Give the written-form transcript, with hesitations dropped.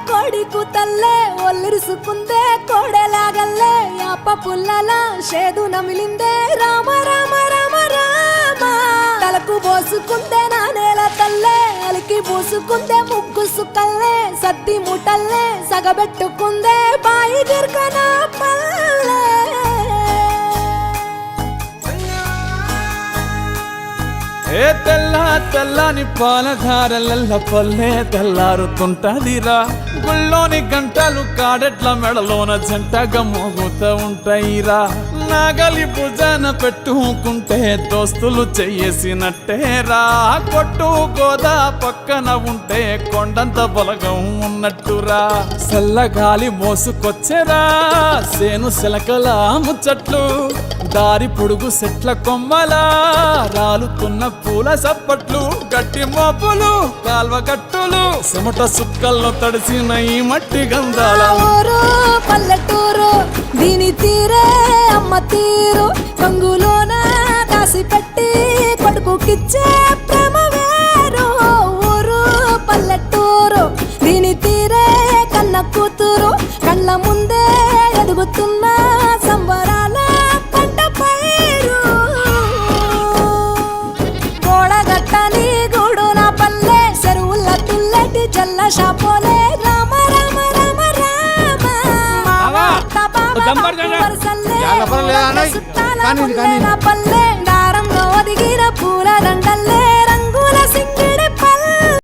కోడి కూతల్లే ఒల్లిరుసుకుందే కోడెలాగల్లే యాప పుల్లల షేదు నమిలిందే రామ రామ రామ రామ తలకు పోసుకుందే నా నేల తల్లే అలికి పూసుకుందే ముగ్గు సుక్కల్లే సద్ది ముటల్లే సగబెట్టుకుందే బాయి గిర్కన పల్లె ఏ తెల్ల తెల్లని పాలధారలల్ల పల్లె తెల్లారుతుంటదిరా గుళ్ళోని గంటలు కాడెట్ల మెడలోన జంటగా మోగుతూ ఉంటాయిరా నాగలి భుజాన పెట్టుకుంటే దోస్తులు చెయ్యేసినట్టేరా కొట్టు గోదా పక్కన ఉంటే కొండంత బలగం ఉన్నట్టురా చల్లగాలి మోసుకొచ్చెరా సేను శిలకల ముచ్చట్లు దారి పొడుగు చెట్ల కొమ్మలా రాలుతున్న పూల సప్పట్లు గట్టి మోపులు కాల్వ గట్టులు చెమట సుక్కల్లో తడిసిన ఈ మట్టి గంధాల ఊరు పల్లెటూరు దీని తీరే అమ్మ తీరు కంగులోన దాసి పెట్టి కొడుకుకిచ్చే ప్రేమ వేరు ఊరు పల్లెటూరు దీని తీరే కన్న కూతురు కళ్ళ ముందే ఎదుగుతున్న సంబరాల పంట పైరు గోడగట్టని గూడు నా పల్లె చెరువుల తుల్లటి జల్ల షాపోలే రామ రామ రామ రామ పల్లె దారంలో ఒదిగిన పూల దండల్లే